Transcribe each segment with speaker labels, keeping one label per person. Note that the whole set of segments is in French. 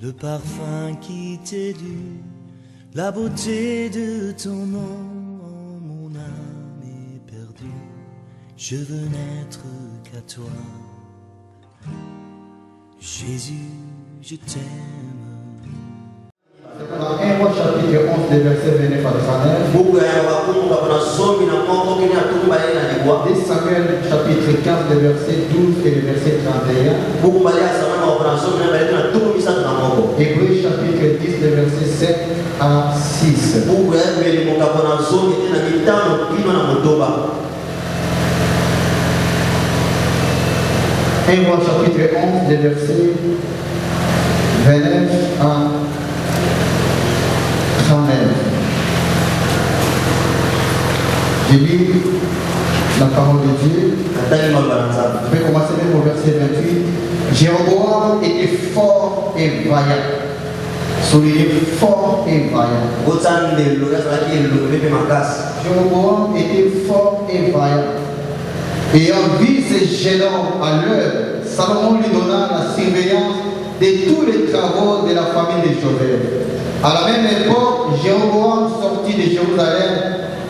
Speaker 1: le parfum qui t'est dû, la beauté de ton nom, mon âme est perdue. Je veux n'être qu'à toi, Jésus, je t'aime.
Speaker 2: Dans 1 Roi chapitre 11, des versets 29 à 39. 2 Samuel chapitre 15, des versets 12 et des versets 31. Hébreux chapitre 10, des versets 7 à 6. 1 Roi chapitre 11, des versets 29 à 39. Je lis la parole de Dieu. Je vais commencer même au verset 28. Jéroboam était fort et vaillant. Souligné fort et vaillant. Jéroboam était fort et vaillant. Ayant vu ces géants à l'œuvre, Salomon lui donna la surveillance de tous les travaux de la famille de Joseph. À la même époque, Jéroboam sortit de Jérusalem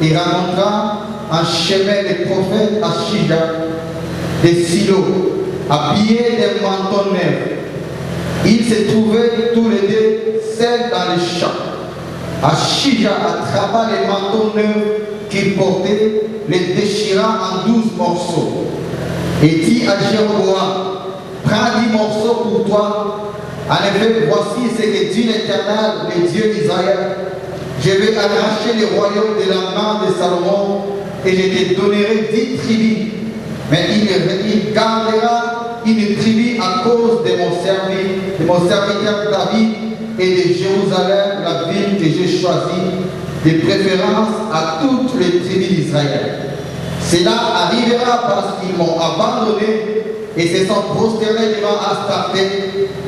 Speaker 2: et rencontra en chemin les prophètes à Shija, des silos, habillés des manteaux neufs. Ils se trouvaient tous les deux seuls dans le champ. À Shija attrapa les manteaux neufs qu'il portait, les déchira en 12 morceaux. Et dit à Jéroboam, prends 10 morceaux pour toi. En effet, voici ce que dit l'Éternel, le Dieu d'Israël. Je vais arracher le royaume de la main de Salomon et je te donnerai 10 tribus. Mais il gardera une tribu à cause de mon serviteur David et de Jérusalem, la ville que j'ai choisie, de préférence à toutes les tribus d'Israël. Cela arrivera parce qu'ils m'ont abandonné et se sont prosternés devant Astarté,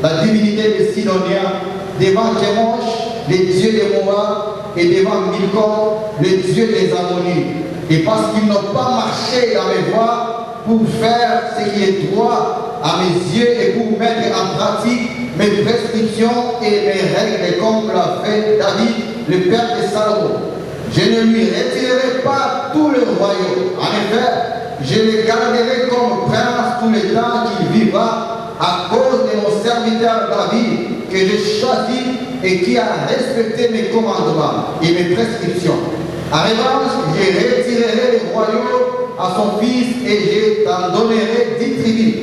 Speaker 2: la divinité des Sidoniens, devant Chemosh, les dieux des Moab, et devant Milcom, les dieux des Ammonites. Et parce qu'ils n'ont pas marché dans mes voies pour faire ce qui est droit à mes yeux et pour mettre en pratique mes prescriptions et mes règles comme l'a fait David, le père de Salomon. Je ne lui retirerai pas tout le royaume. En effet, je le garderai comme prince tout le temps qu'il vivra à cause de mon serviteur David que j'ai choisi et qui a respecté mes commandements et mes prescriptions. En revanche, je retirerai le royaume à son fils et je t'en donnerai 10 tribus.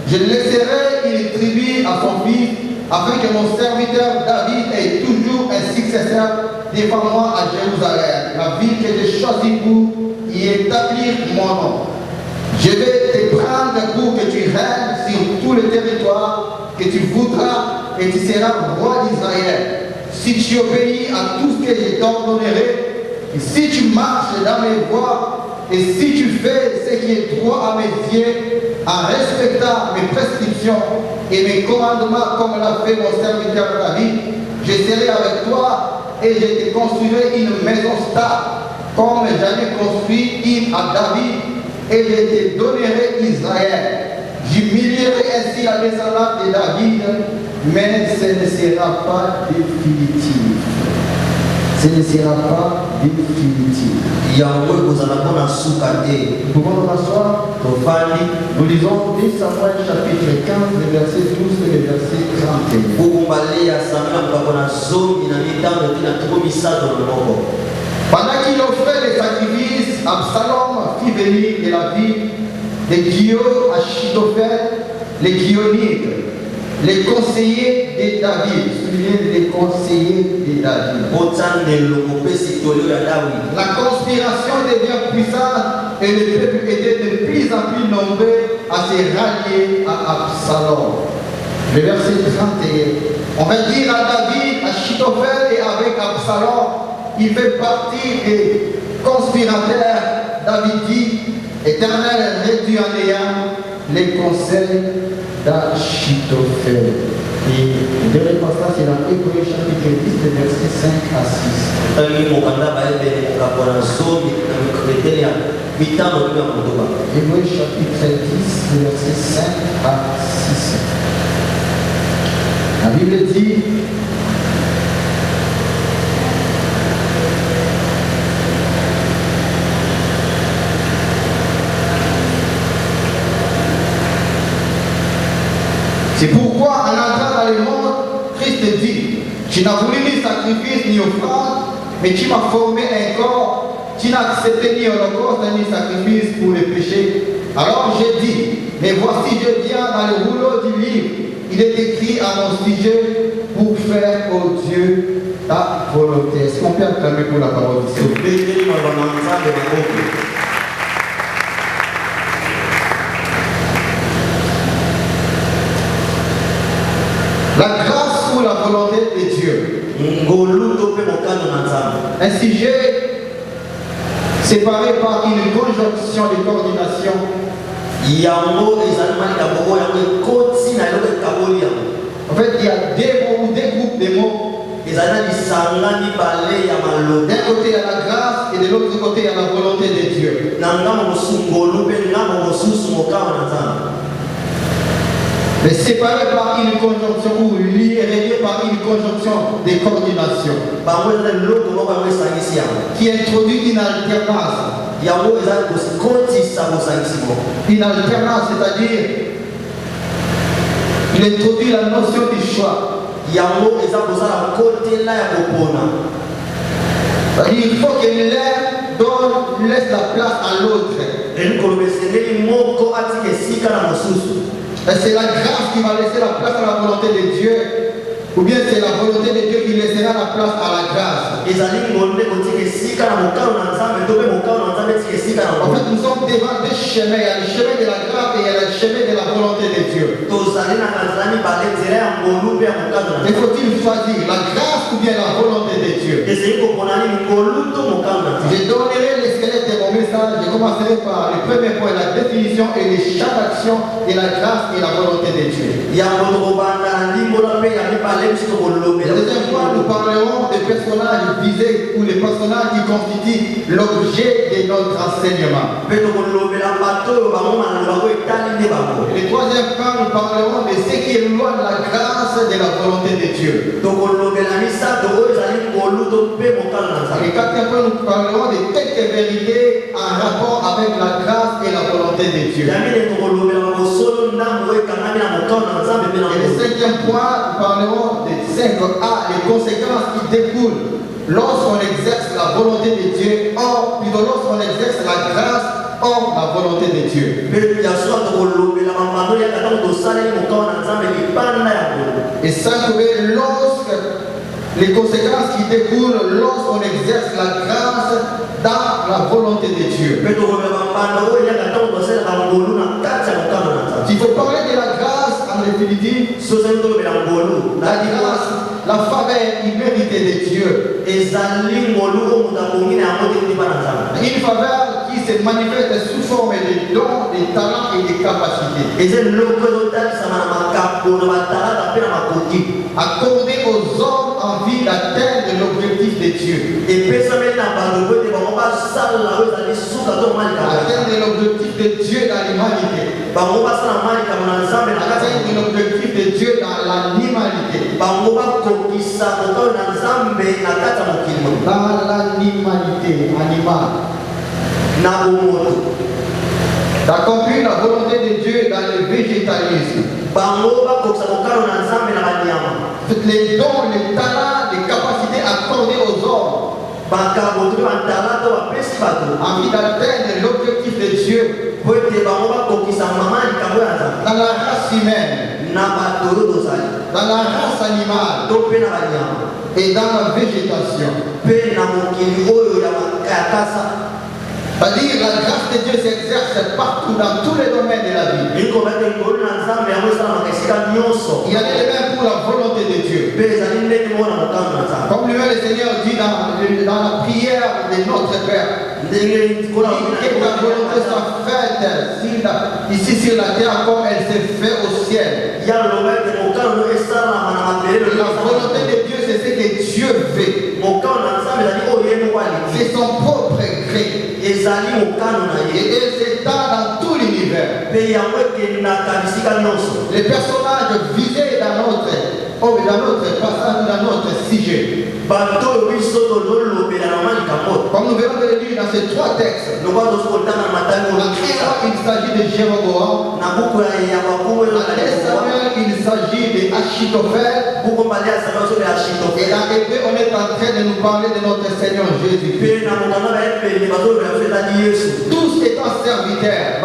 Speaker 2: Je laisserai une tribu à son fils afin que mon serviteur David ait toujours un successeur devant moi à Jérusalem, la ville que j'ai choisie pour y établir mon nom. Je vais te prendre pour que tu règnes sur tout le territoire que tu voudras et tu seras roi d'Israël. Si tu obéis à tout ce que je t'ordonnerai, et si tu marches dans mes voies, et si tu fais ce qui est droit à mes yeux, en respectant mes prescriptions et mes commandements comme l'a fait mon serviteur David, je serai avec toi et je te construirai une maison stable, comme j'en ai construit une à David, et je te donnerai Israël. J'humilierai ainsi la descendance de David, mais ce ne sera pas définitif. Ce ne sera pas définitif. Nous pouvons nous asseoir. Nous lisons 2 Samuel chapitre 15, les versets 12 et les versets 31. Pendant qu'il offrait des sacrifices, Absalom fit venir de la ville des Guillaume à Achitophel, les Guionites, les conseillers de David. Soulignez les conseillers de David. La conspiration devient puissante et le peuple était de plus en plus nombreux à se rallier à Absalom. Le verset 31. On va dire à David, à Achitophel et avec Absalom, il fait partie des conspirateurs. David dit, Éternel réduit en néant les conseils d'Achitophel. Et le dernier passage, c'est dans Hébreux chapitre 10, versets 5 à 6. Hébreux chapitre 10, versets 5 à 6. La Bible dit, c'est pourquoi en entrant dans le monde, Christ dit, tu n'as voulu ni sacrifice ni offrande, mais tu m'as formé un corps, tu n'as accepté ni holocauste ni sacrifice pour les péchés. Alors j'ai dit, mais voici je viens dans le rouleau du livre, il est écrit à mon sujet pour faire au Dieu ta volonté. Est-ce qu'on peut acclamer pour la parole de Dieu? La grâce ou la volonté de Dieu. Un sujet séparé par une conjonction de coordination. En fait, il y a des mots ou des groupes de mots. D'un côté, il y a la grâce et de l'autre côté, il y a la volonté de Dieu. Mais séparé par une conjonction ou lié, relié par une conjonction de coordination qui introduit une alternance. Une alternance, c'est-à-dire il introduit la notion du choix. C'est-à-dire il faut que l'un laisse la place à l'autre. C'est la grâce qui va laisser la place à la volonté de Dieu, ou bien c'est la volonté de Dieu qui laissera la place à la grâce. En fait, nous sommes devant deux chemins. Il y a le chemin de la grâce et il y a le chemin de la volonté de Dieu. Il faut-il choisir la grâce ou bien la volonté de Dieu? Je donnerai le squelette de mon message. Je commencerai par le premier point, la définition et les champs d'action de la grâce et la volonté de Dieu. Le deuxième point, nous parlerons des personnages visés ou les personnages qui constituent l'objet de notre enseignement. Le troisième point, nous parlerons de ce qui éloigne la grâce de la volonté de Dieu. Le quatrième point, nous parlerons de quelques vérités en rapport avec la grâce et la volonté de Dieu. Et le cinquième point, nous parlerons des 5A, les conséquences qui découlent lorsqu'on exerce la volonté de Dieu, plutôt lorsqu'on exerce la grâce hors la volonté de Dieu. Et 5B, lorsque les conséquences qui découlent lorsqu'on exerce la grâce dans la volonté de Dieu. S'il faut parler de la grâce en définitive, la grâce, la faveur imméritée de Dieu. Une faveur qui se manifeste sous forme de dons, de talents et de capacités. Accordé aux hommes en vue d'atteindre l'objectif de Dieu. Atteindre l'objectif de Dieu dans l'humanité. Atteindre l'objectif de Dieu dans l'animalité. Dans l'animalité animale. D'accomplir la volonté de Dieu dans le végétalisme. Les dons, les talents, les capacités accordées aux hommes en vue d'atteindre l'objectif de Dieu dans la race humaine, dans la race animale et dans la végétation. C'est-à-dire la grâce de Dieu s'exerce partout dans tous les domaines de la vie. Il y a des mêmes pour la volonté de Dieu. Comme le Seigneur dit dans la prière de notre Père, que ta volonté soit faite ici sur la terre comme elle s'est faite au ciel. La volonté de Dieu, c'est ce que Dieu veut. C'est son propre gré. Et elle s'étend dans tout l'univers. Les personnages visés dans notre Oh, mais dans notre passage, dans notre sujet, comme nous venons de le lire dans ces trois textes, il s'agit de Jéroboam, à Samuel, il s'agit d'Achitophel, et dans Hébreu, on est en train de nous parler de notre Seigneur Jésus-Christ. Tous étant serviteurs,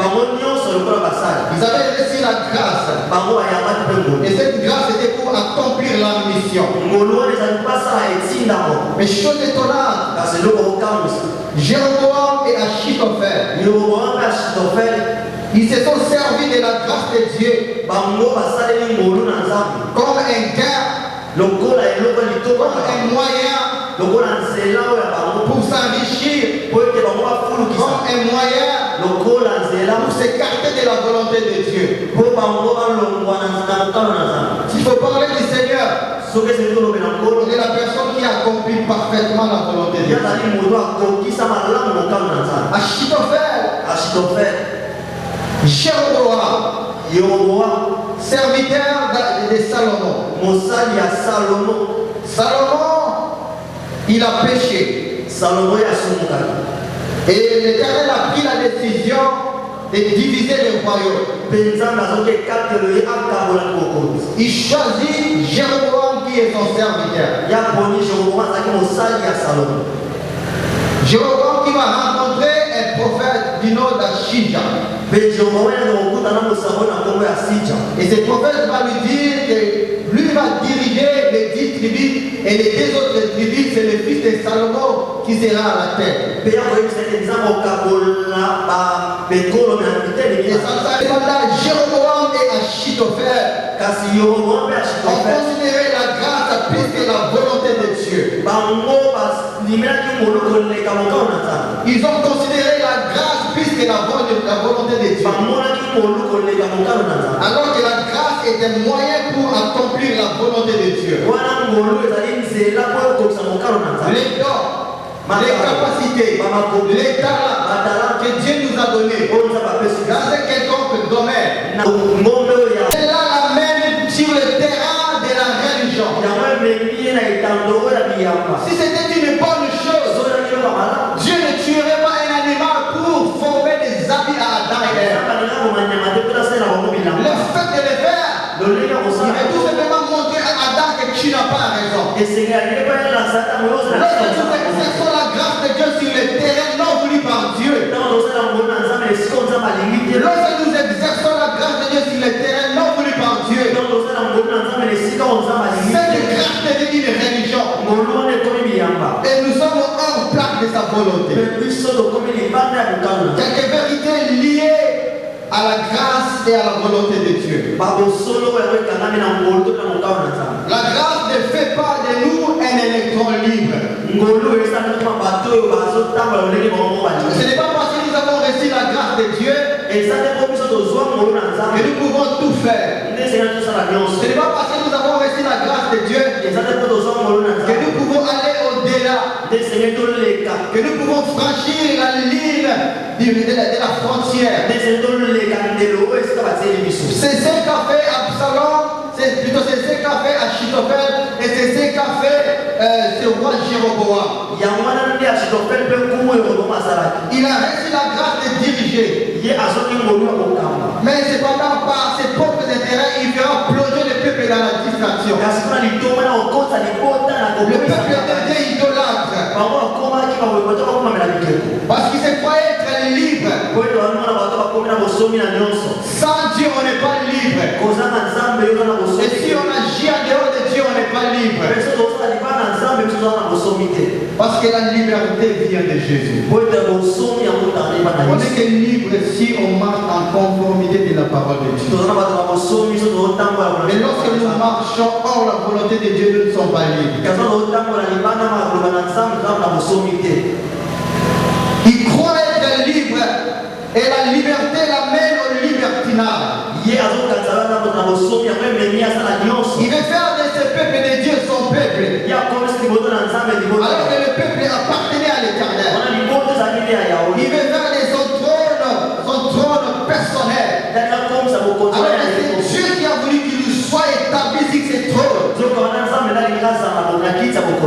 Speaker 2: ils avaient reçu la grâce, et cette grâce était pour accomplir la mission. Mais chose étonnante, Jéroboam et Achitophel, ils se sont servis de la grâce de Dieu comme un gain, comme un moyen pour s'enrichir, comme un moyen pour s'écarter de la volonté de Dieu. S'il faut parler du Seigneur, de la personne qui accomplit parfaitement la volonté de Dieu. Achitophel, Jéroboam, serviteur de Salomon. Salomon, il a péché. Et l'Éternel a pris la décision de diviser le royaume. Il choisit Jéroboam qui est son serviteur. Jéroboam qui va rencontrer un prophète du nom d'Achija. Et ce prophète va lui dire que lui va diriger les 10 tribus et les 2 autres tribus, c'est le fils de Salomon qui sera à la tête. Et ça, Jéroboam et Achitophel ont considéré la grâce plus que la volonté de Dieu. Ils ont considéré la grâce plus que la volonté de Dieu. Alors que la grâce est un moyen pour accomplir la volonté de Dieu. Les dons, les capacités, les talents que Dieu nous a donnés dans un quelconque domaine, cela l'amène sur le terrain de la religion. Si c'était une bonne chose, Dieu ne tuerait pas un animal pour former des habits à Adam et Ève. Le fait de le faire, il va tout simplement montrer à Adam que tu n'as pas raison. Lorsque nous exerçons la grâce de Dieu sur le terrain non voulu par Dieu, lorsque nous exerçons la grâce de Dieu sur le terrain non voulu par Dieu, cette grâce devient une religion. Et nous sommes hors place de sa volonté. Quelques vérités liées à la grâce et à la volonté de Dieu. La grâce ne fait pas de nous un électron libre. Ce n'est pas parce que nous avons reçu la grâce de Dieu que nous pouvons tout faire. Ce n'est pas parce que nous avons reçu la grâce de Dieu que nous pouvons aller au-delà, que nous pouvons franchir la ligne de la frontière. C'est ce qu'a fait Absalom, c'est plutôt ce qu'a fait Achitophel et c'est ce qu'a fait ce roi Jéroboam. Il a reçu la grâce de diriger. Mais cependant, par ses propres intérêts, il fera plonger le peuple dans la distraction. Le peuple devient idolâtre. Parce qu'il se croyait être libre. Sans Dieu, on n'est pas libre. Et si on agit en dehors de Dieu, on n'est pas libre. Parce que la liberté vient de Jésus. On n'est que libre si on marche en conformité de la parole de Dieu. Mais lorsque nous marchons hors la volonté de Dieu, nous ne sommes pas libres. Il croit être libre et la liberté l'amène au libertinage. Il veut faire de ce peuple de Dieu son peuple. Alors que le peuple appartenait à l'Éternel. Il veut faire de son trône personnel. Alors que c'est Dieu qui a voulu qu'il soit établi sur ce trône.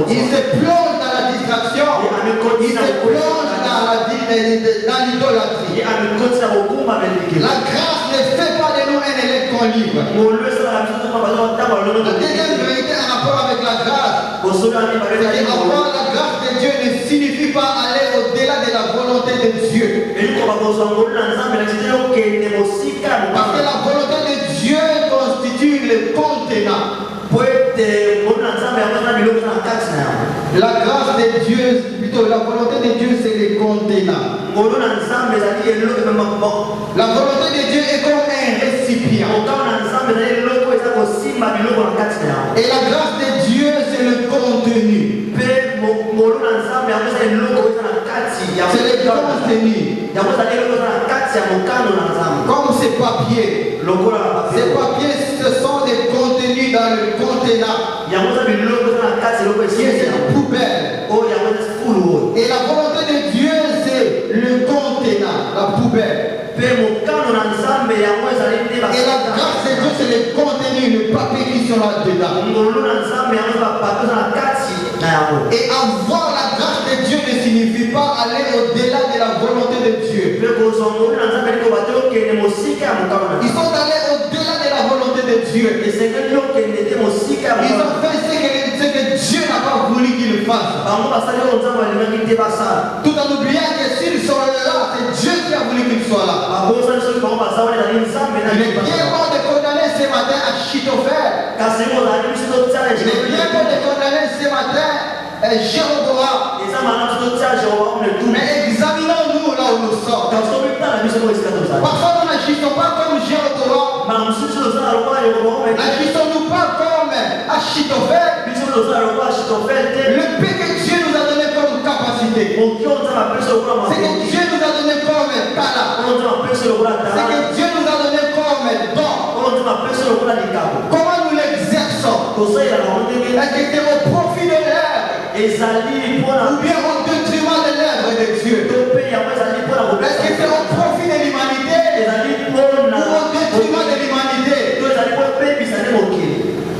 Speaker 2: Il se plonge dans la distraction. Il se plonge dans l'idolâtrie. La grâce ne fait pas de nous un électron libre. La deuxième vérité en rapport avec la grâce, c'est qu'avoir la grâce de Dieu ne signifie pas aller au-delà de la volonté de Dieu. Parce que la volonté de Dieu constitue le contenant. La grâce de Dieu, plutôt la volonté de Dieu, c'est le contenant. La volonté de Dieu est comme un récipient. Et la grâce de Dieu, c'est le contenu. C'est le contenu. Comme ces papiers. Ces papiers, ce sont des contenus dans le contenant. Qui est une poubelle. Et la volonté de Dieu, c'est le contenant, la poubelle. Et la grâce de Dieu, c'est le contenu, le papier qui sont là-dedans. Et avoir la grâce de Dieu ne signifie pas aller au-delà de la volonté de Dieu. Ils sont allés au-delà de la volonté de Dieu. Ils ont fait ce que Dieu n'a pas voulu qu'ils fassent. Tout en oubliant que s'ils sont là, c'est Dieu qui a voulu qu'ils soient là. Il est bien bon de condamner ce matin à Chitophel. Il est bien bon de condamner ce matin Jéroboam. Mais examinons-nous là où nous sommes. Parfois nous n'agissons pas comme Jéroboam. N'agissons-nous pas comme Achitophel. Le paix que Dieu nous a donné comme capacité. C'est que Dieu nous a donné comme talent. C'est que Dieu nous a donné comme don. Comment nous l'exerçons? Est-ce que c'est au profit de l'œuvre? Ou bien au détriment de l'œuvre de Dieu? Est-ce que c'est au profit de l'humanité? Ou au détriment de l'humanité?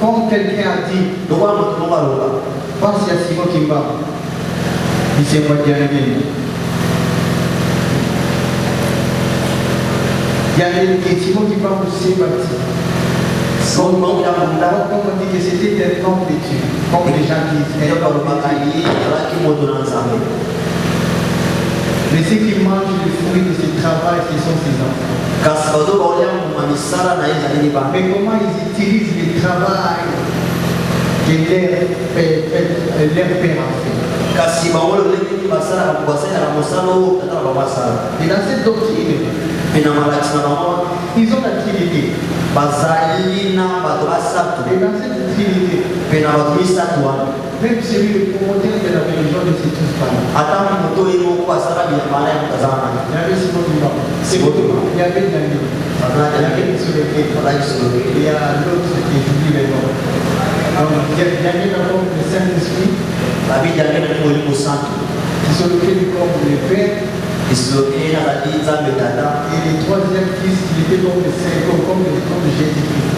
Speaker 2: Comme quelqu'un a dit, parce à Simon Kimba, il s'est pas bien aimé. Il y a des Simon Kimba aussi bâti. On dit que c'était un homme de Dieu, comme les gens disent. Mais ceux qui mangent le fruit de ce travail, ce sont ses enfants. Mais comment ils utilisent le travail que leur père a fait? Et dans cette doctrine, ils ont la Trinité. Et dans cette Trinité, même celui le promoteur de la religion ne s'y trouve pas. Il y avait Simon Kimba. Il y avait Daniel. Il y avait Soleké. Il y a l'autre qui j'oublie les noms. Daniel a comme le Saint-Esprit. Qui sont occupés comme le Père. Et le troisième fils, il était comme Jésus-Christ.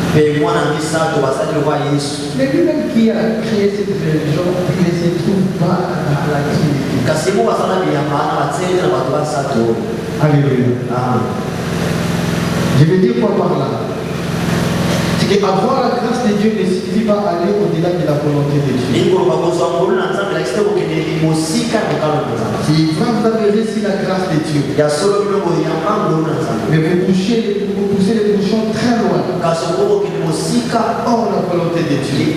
Speaker 2: Mais lui-même qui a créé cette religion, il ne se trouve pas dans la Trinité. Alléluia. Je veux dire quoi par là? C'est qu'avoir la grâce de Dieu ne signifie pas aller au-delà de la volonté de Dieu. Si vous avez réussi la grâce de Dieu, mais vous poussez les bouchons très loin hors la volonté de Dieu.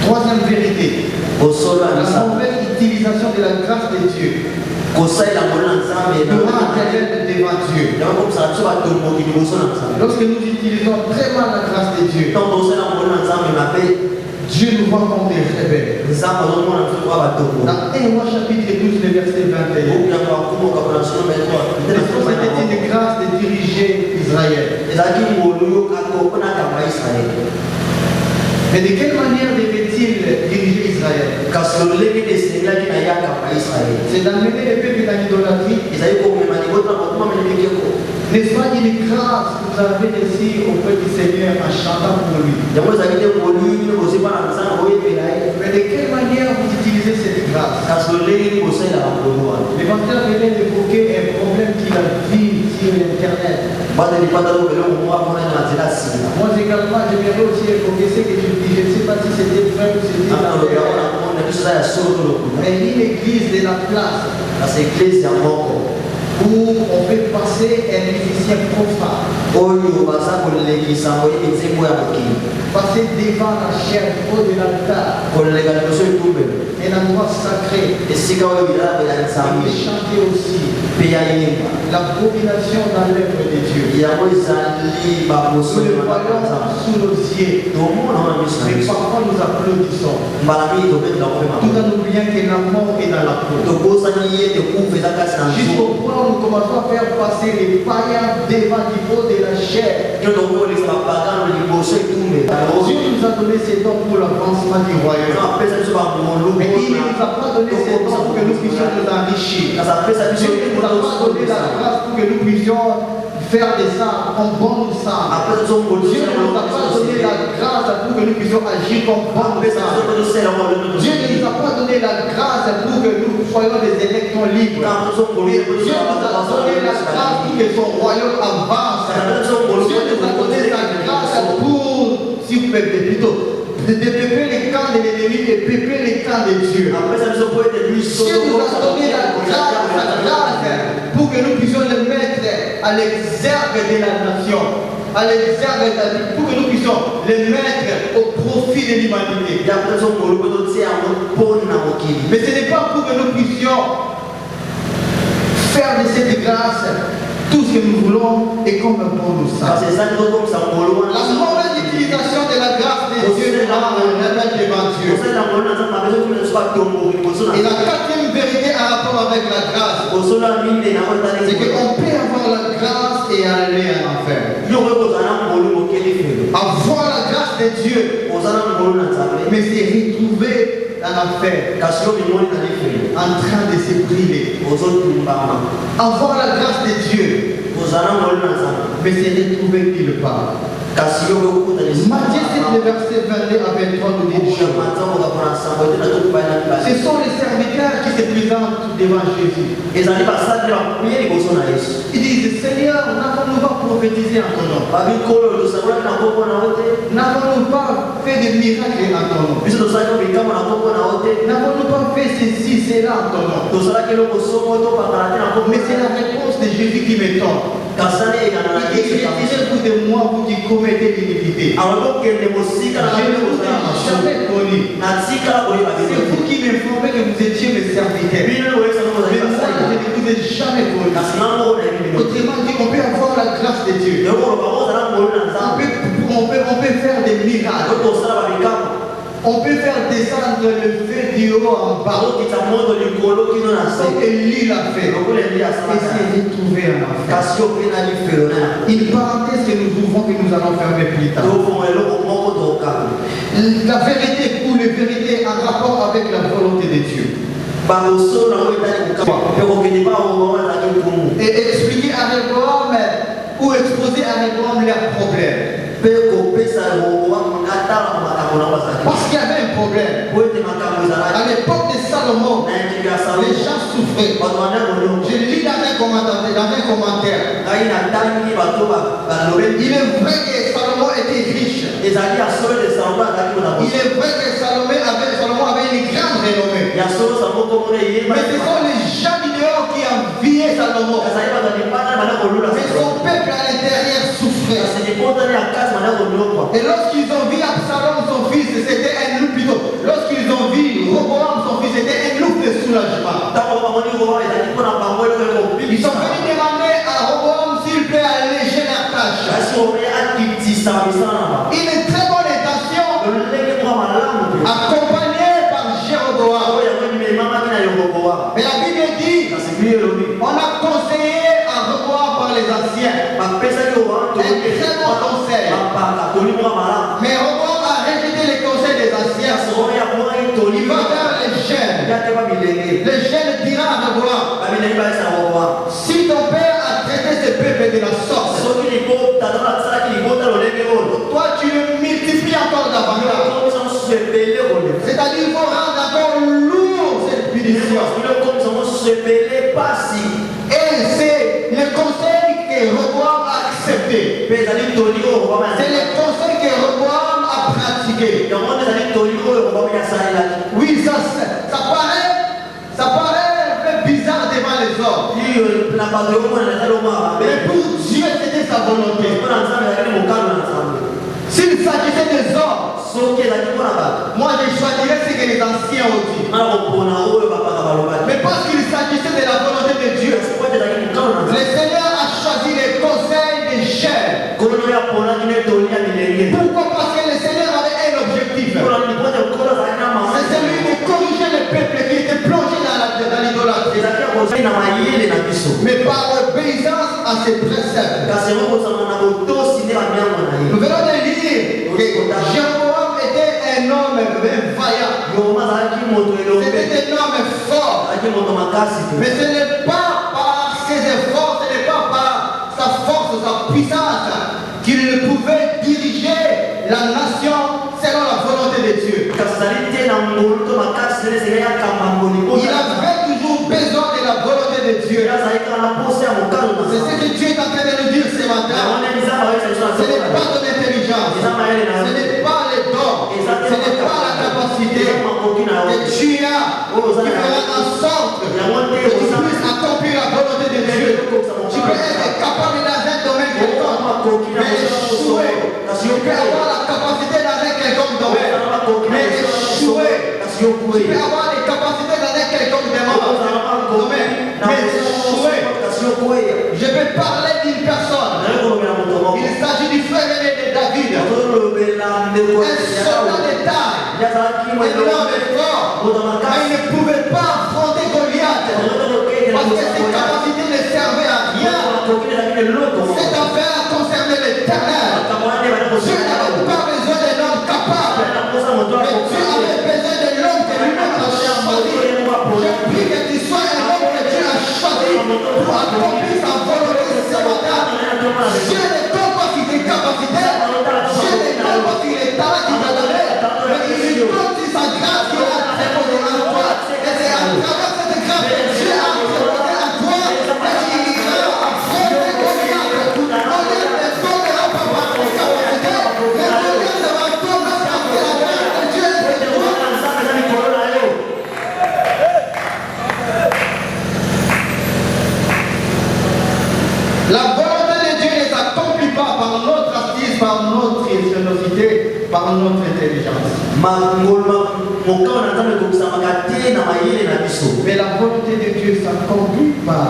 Speaker 2: Troisième vérité, la mauvaise utilisation de la grâce de Dieu devant Dieu. Lorsque nous utilisons très mal la grâce de Dieu, Dieu nous voit comme des rebelles. Dans 1 Roi chapitre 12, le verset 21. C'était une grâce de diriger Israël. Mais de quelle manière devait-il diriger Israël? C'est d'amener le peuple dans l'idolâtrie. N'est-ce pas une grâce que vous avez reçue auprès du Seigneur en chantant pour lui? de quelle manière vous utilisez cette grâce? Les pasteurs venaient d'évoquer un problème qu'il a vu sur Internet. Moi également, j'aimerais aussi évoquer ce que tu dis. Je ne sais pas si c'était vrai ou c'était mais une église de la place où on fait passer un musicien profane. Passer devant la chair haut de l'altar. Un endroit sacré. Et chanter aussi l'abomination dans l'œuvre de Dieu. Nous le voyons sous nos yeux. Mais parfois nous applaudissons. Tout en oubliant que la mort est dans la peau. Jusqu'au point où nous commençons à faire passer les païens devant du haut de la chair. Dieu nous a donné ces dons pour l'avancement du royaume. Mais il ne nous a pas donné ces dons pour que nous puissions nous enrichir. Dieu ne nous a pas donné la grâce pour que nous puissions faire des armes comme bon nous semble. Dieu ne nous a pas donné la grâce pour que nous puissions agir comme bon nous semble. Dieu ne nous a pas donné la grâce pour que nous soyons des électeurs libres. Mais Dieu nous a donné la grâce pour que son royaume avance. Dieu nous a donné la grâce pour, si vous pouvez plutôt, de péper les camps de l'ennemi et péper les camps de Dieu. Dieu nous a donné la grâce pour que nous puissions le mettre à l'exergue de la nation, à l'exergue de la vie, pour que nous puissions le mettre au profit de l'humanité. Mais ce n'est pas pour que nous puissions faire de cette grâce tout ce que nous voulons et comme bon nous semble. La mauvaise utilisation de la grâce de Dieu est devant Dieu. Et la quatrième vérité en rapport avec la grâce, c'est qu'on peut avoir la grâce et aller en enfer. Avoir la grâce de Dieu, mais c'est retrouver en enfer, en train de se brûler. Avoir la grâce de Dieu, mais c'est retrouver nulle part. Matthieu 7, verset 22 à 23 nous dit ce sont les serviteurs qui se présentent devant Jésus. Ils disent Seigneur, n'avons-nous pas prophétisé en ton nom? N'avons-nous pas fait des miracles en ton nom? N'avons-nous pas fait ceci, cela en ton nom? Mais c'est la réponse de Jésus qui m'étonne. Retirez-vous de moi, vous qui commettez l'iniquité. Je ne vous ai jamais connu. C'est vous qui m'informez que vous étiez mes serviteurs. Mais moi, je ne vous ai jamais connu. Autrement dit, on peut avoir la grâce de Dieu. On peut faire des miracles. On peut faire descendre le feu du haut en bas. Et lui l'a fait. Et c'est retrouvé en enfer. Une parenthèse que nous ouvrons, que nous allons fermer plus tard. La vérité pour les vérités en rapport avec la volonté de Dieu. Et expliquer à Réboam ou exposer à Réboam leurs problèmes. Parce qu'il y avait un problème. À l'époque de Salomon, les gens souffraient. Je lis dans un commentaire. Il est vrai que Salomon était riche. Il est vrai que Salomon avait une grande renommée. Mais ce sont les gens du dehors qui enviaient Salomon. Mais son peuple à l'intérieur souffrait. Et lorsqu'ils ont vu Absalom, son fils, c'était un loup plutôt. Lorsqu'ils ont vu Roboam, son fils, c'était un loup de soulagement. Ils sont venus demander à Roboam s'il peut alléger la tâche. Une très bonne intention, accompagnée par Jéroboam. Mais la Bible dit, on a conseillé à Roboam par les anciens. Un très bon conseil. Mais Roboam a rejeté les conseils des anciens. Il va vers les jeunes. Les jeunes diront à Roboam, si ton père a traité ce peuple de la sorte, toi tu le multiplies encore davantage. C'est-à-dire qu'il faut changé. Oui, ça paraît un peu bizarre devant les hommes. Mais pour Dieu, c'était sa volonté. S'il s'agissait des hommes, moi je choisirais ce que les anciens ont dit. Mais parce qu'il s'agissait de la volonté de Dieu, le Seigneur a choisi les conseils des chefs. Pourquoi? Parce que le Seigneur avait un objectif. C'est celui de corriger le peuple qui était plongé dans l'idolâtrie. Mais par obéissance à ses préceptes. Nous venons de lire que Jéroboam était un homme vaillant. C'était un homme fort. Mais ce n'est pas par ses efforts, ce n'est pas par sa force, sa puissance qu'il ne pouvait diriger la nation selon la volonté de Dieu. Il avait toujours besoin de la volonté de Dieu. C'est ce que Dieu est en train de nous dire ce matin. Ce n'est pas ton intelligence, ce n'est pas les dons, ce n'est pas la capacité que tu as qui fera en sorte que tu puisses accomplir la volonté de Dieu. Tu peux être capable dans un domaine quelconque, mais échouer. Tu peux avoir la capacité dans un quelconque domaine, mais échouer. Tu peux avoir les capacités dans un quelconque domaine, mais échouer. Je vais parler d'une personne. Il s'agit du frère aîné de David. Un soldat de taille. Un homme fort. Mais il ne pouvait pas affronter Goliath. Parce que ses capacités ne servaient à rien. Cette affaire concernait l'éternel. Dieu n'avait pas besoin d'un homme capable. Mais Dieu avait besoin de l'homme que lui-même a choisi. Je prie que tu sois un homme que Dieu a choisi pour accomplir sa volonté ce matin. Dieu ne compte pas sur tes capacités. Dieu ne compte pas sur les talents qu'il t'a donné. Mais il compte sur sa grâce qu'il a déposée en toi. Et c'est à travers cette grâce que Dieu a déposé en toi que tu iras affronter Goliath. Goliath ne tombera pas par tes capacités. Mais Goliath ne va tomber parce que la grâce de Dieu est sur toi. La volonté de Dieu ne s'accomplit pas par notre astuce, par notre ingéniosité, par notre intelligence. Mais la volonté de Dieu s'accomplit par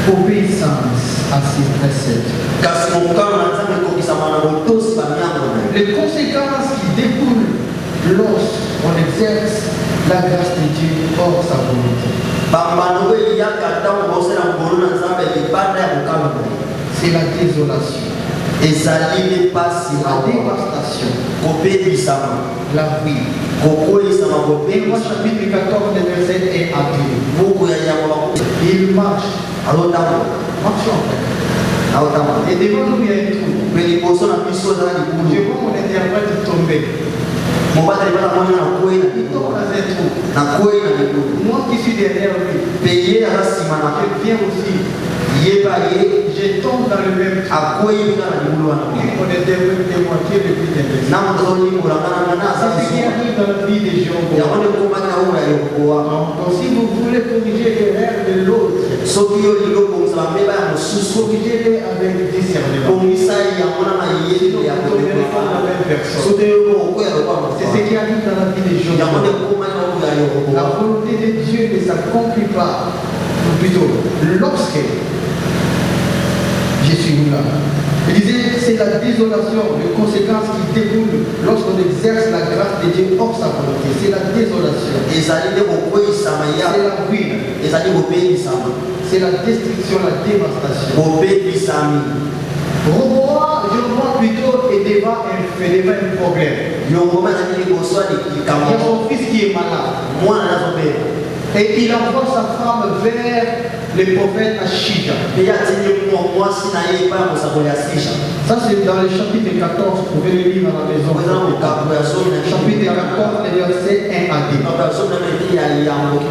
Speaker 2: obéissance à ses préceptes. Les conséquences qui découlent lorsqu'on exerce la grâce de Dieu hors sa volonté. C'est la désolation, la dévastation, la ruine. Hébreux chapitre 14, verset 1 à 2. Il marche en fait. Et devant nous, il y a un trou. Je vois mon interprète tomber. Il tombe dans un trou. Moi qui suis derrière lui, je viens aussi. Je tombe dans le même trou. On est moitié depuis des années. C'est ce qui arrive dans la vie des gens. Donc si vous voulez corriger l'erreur de l'autre, corrigez-les avec discernement. C'est ce qui arrive dans la vie des gens. La volonté de Dieu ne s'accomplit pas, ou plutôt lorsque je suis là. Il disait, c'est la désolation, les conséquences qui découlent lorsqu'on exerce la grâce de Dieu hors sa volonté. C'est la désolation. C'est la ruine. C'est la destruction, la dévastation. Jéroboam plutôt est devant un problème. Il y a son fils qui est malade. Et il envoie sa femme vers le prophète Ashija. Ça c'est dans le chapitre 14, vous pouvez le lire à la maison. Chapitre 14, verset 1 à 2.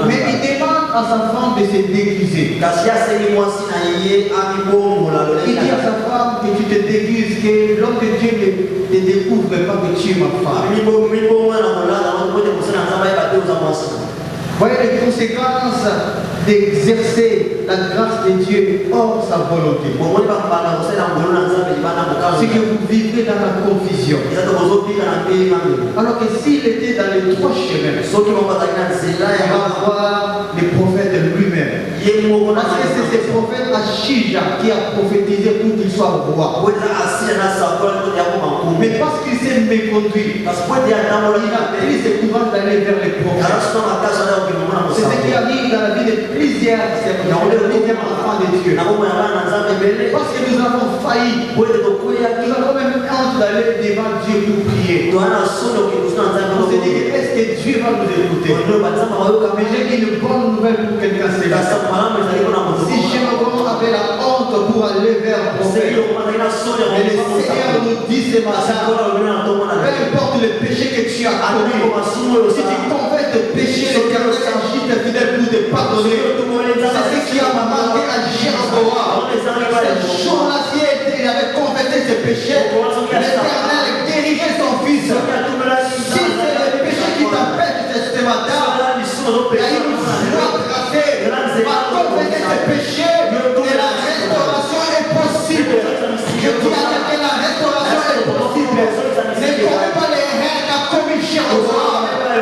Speaker 2: Mais il demande à sa femme de se déguiser. Il dit à sa femme que tu te déguises, que l'homme de Dieu ne découvre pas que tu es ma femme. Voyez les conséquences d'exercer la grâce de Dieu hors sa volonté. C'est que vous vivrez dans la confusion. Alors que s'il était dans les trois chemins, on va voir le prophète lui-même. Parce que c'est ce prophète Achija qui a prophétisé pour qu'il soit roi. Mais parce qu'il s'est méconduit, il a pris ses courants d'aller vers les prophètes. C'est ce qui arrive dans la vie de plusieurs enfants de Dieu. Parce que nous avons failli. Nous avons même honte d'aller devant Dieu pour prier. On se dit, est-ce que Dieu va nous écouter? Mais j'ai une bonne nouvelle pour quelqu'un. Si Jéhovah avait la honte pour aller vers le prophète, et le Seigneur nous dit ce matin, peu importe le péché que tu as commis, si tu convaincs de péché, l'Éternel agit fidèle pour te pardonner. C'est ce qui a marqué à Jéhovah. Ce jour-là, si il avait confessé ses péchés, l'Éternel guérirait son fils. Si c'est le péché qui t'empêche ce matin, il y a une voie tracée à confesser ses péchés et la restauration est possible. Je dis à quelqu'un que la restauration est possible. Ne connais pas les règles qu'a commis Jéhovah. Ne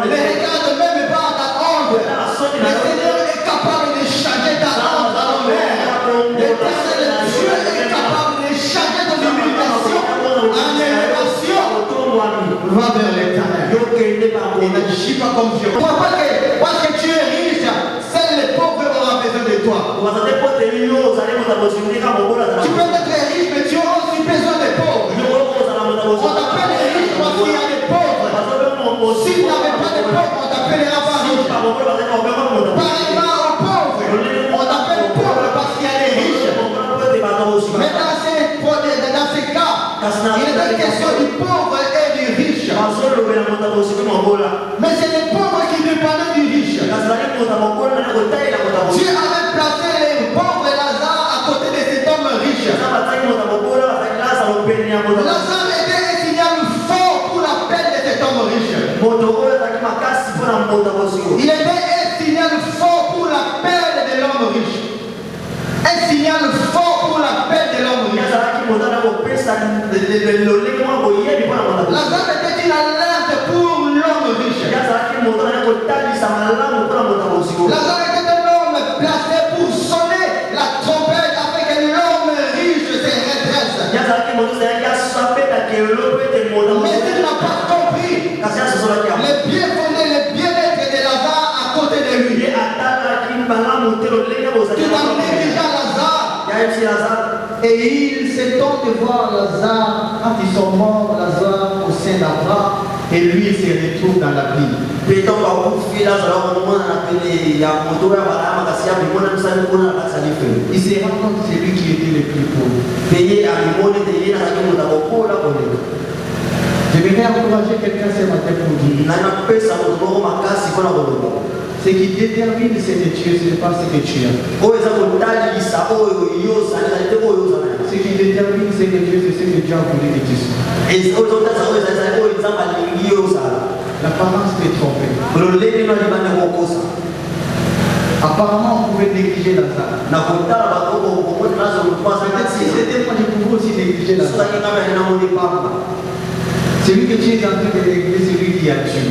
Speaker 2: regarde même pas ta honte. Le Seigneur est capable de changer ta honte à l'envers. L'Éternel Dieu est capable de changer ton humiliation en élévation. Va vers l'Éternel. Il n'agit pas comme Dieu. Parce que tu es riche, seuls les pauvres auront besoin de toi. Tu peux être riche, mais tu auras aussi besoin des pauvres. On t'appelle riche parce qu'il y a des pauvres. Si tu n'avais pas de pauvres, on t'appellera pas riche. Pareillement aux pauvres, on t'appelle pauvre parce qu'il y a des riches. Mais dans ces cas, il est une question du pauvre et du riche. Mais c'est les pauvres qui dépendent du riche. Dieu avait placé les pauvres et Lazare à côté de cet homme riche. Lazare était un signal fort pour la peine de cet homme riche. Il était un signal fort pour la peine de l'homme riche. Un signal fort pour la peine de l'homme riche. Lazare était une alerte pour l'homme riche. Lazare était un homme placé pour sonner la trompette afin que l'homme riche se redresse. Mais il n'a pas compris le bien fondé, le bien-être de Lazare à côté de lui. Tu as négligé Lazare. Et il s'étonne de voir Lazare, quand ils sont morts, Lazare au sein d'Abraham, et lui il se retrouve dans la vie. Il se rend compte de celui qui était le plus pauvre. Je voudrais encourager quelqu'un ce matin pour dire ce qui détermine ce que tu es, ce n'est pas ce que tu as. Ce qui détermine ce que tu es, c'est ce que Dieu a voulu que tu sois. L'apparence peut tromper. Apparemment, on pouvait négliger Lazare. Peut-être si c'était moi, je pouvais aussi négliger Lazare. Celui que tu es en train de négliger, c'est celui qui a tué.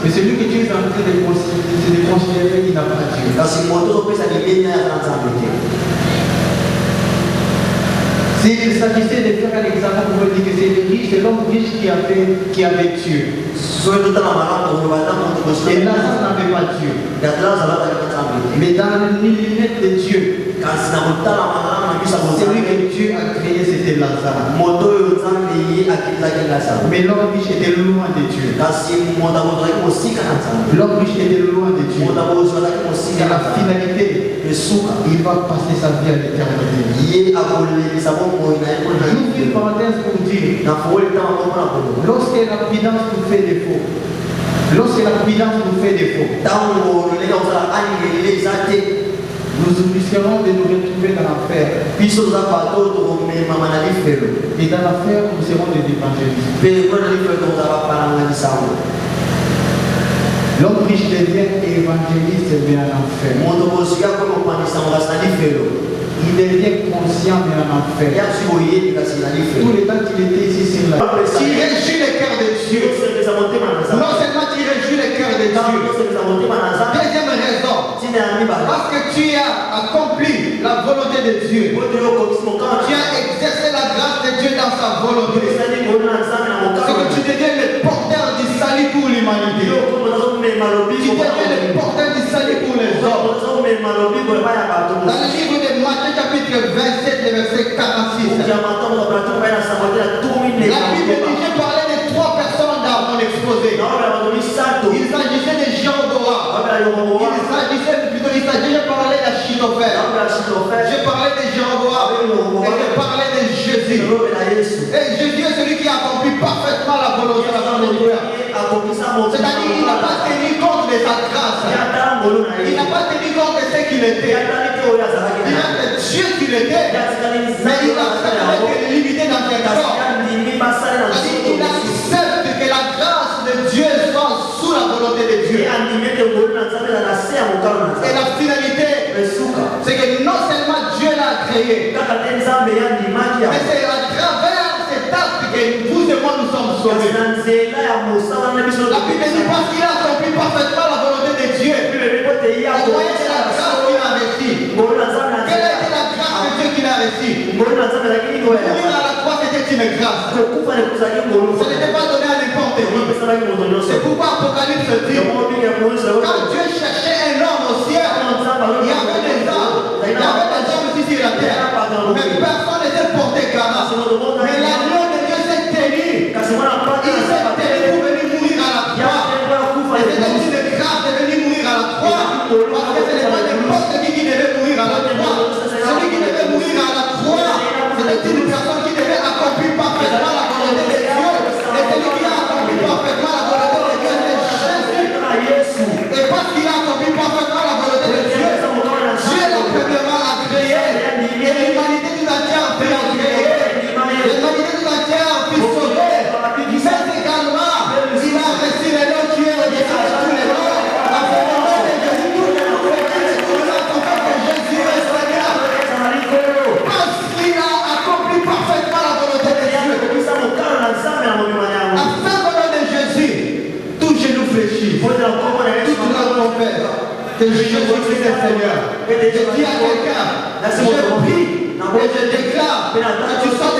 Speaker 2: Mais celui que tu es en train de considérer qui n'a pas Dieu. S'il s'agissait de faire un examen, on pourrait dire que c'est l'homme riche qui avait Dieu. Et Lazare n'avait pas Dieu. Mais dans les lunettes de Dieu, celui que Dieu a créé, c'était Lazare. Mais l'homme riche était loin de Dieu. L'homme riche était loin de Dieu. Et la finalité, il va passer sa vie à l'éternité. J'ouvre une parenthèse pour dire, lorsque la prudence nous fait défaut, Lorsque la prudence nous fait défaut, nous risquerons de nous retrouver dans l'affaire. Et dans l'affaire, nous serons des évangélistes. L'homme riche devient évangéliste mais en enfer. Il devient conscient mais en enfer. Tout le temps qu'il était ici sur la terre. Tu réjouis le cœur de Dieu. Non seulement tu réjouis le cœur de Dieu. Deuxième raison. Parce que tu as accompli la volonté de Dieu. Tu as exercé la grâce de Dieu dans sa volonté. C'est que tu deviens le porteur du salut pour l'humanité. Tu deviens le porteur du salut pour les hommes. Dans le livre de Matthieu chapitre 27, verset 46. La Bible dit, j'ai parlé de 3 personnes dans mon exposé. Il s'agissait de Jéroboam. Il s'agissait de parler d'Achitophel. J'ai parlé de Jéroboam. Et j'ai parlé de Jésus. Et Jésus est celui qui a accompli parfaitement la volonté de Dieu. C'est-à-dire qu'il n'a pas tenu compte de sa grâce. Il n'a pas tenu compte de ce qu'il était. Il a fait Dieu qu'il était. Mais il a été limité dans quelque chose. Il accepte que la grâce de Dieu soit sous la volonté de Dieu. Et la finalité, c'est que non seulement Dieu l'a créé, mais c'est à travers cet acte que vous et moi nous sommes sauvés. La Bible dit parce qu'il a accompli parfaitement la volonté de Dieu. Au moyen de la grâce qu'il a reçue. Quelle a été la grâce de Dieu qu'il a reçue? Mourir à la croix, c'était une grâce. Ce n'était pas donné à n'importe qui. C'est pourquoi Apocalypse dit, quand Dieu cherchait un homme au ciel, il y avait des hommes. Il y avait des hommes ici sur la terre. Mais personne n'était porté grâce. Mais l'agneau de Dieu s'est tenu. Il s'est tenu pour venir mourir à la croix. Et c'était une grâce de venir mourir à la croix. Parce que ce n'est pas n'importe qui devait mourir à la croix. Celui qui devait mourir à la croix, c'était une personne qui devait accomplir parfaitement la volonté de Dieu. Et celui qui a accompli parfaitement la volonté de Dieu, c'est Jésus. Et parce qu'il a accompli parfaitement la volonté de Dieu, Dieu l'a premièrement agréé. Et l'humanité tout entière a pu agréer. L'humanité tout entière a pu sauver. Mais également, il a reçu les noms qui est au-dessus de tous les noms. Que Jésus est le Seigneur. Et je dis à quelqu'un, je prie et je déclare que tu sois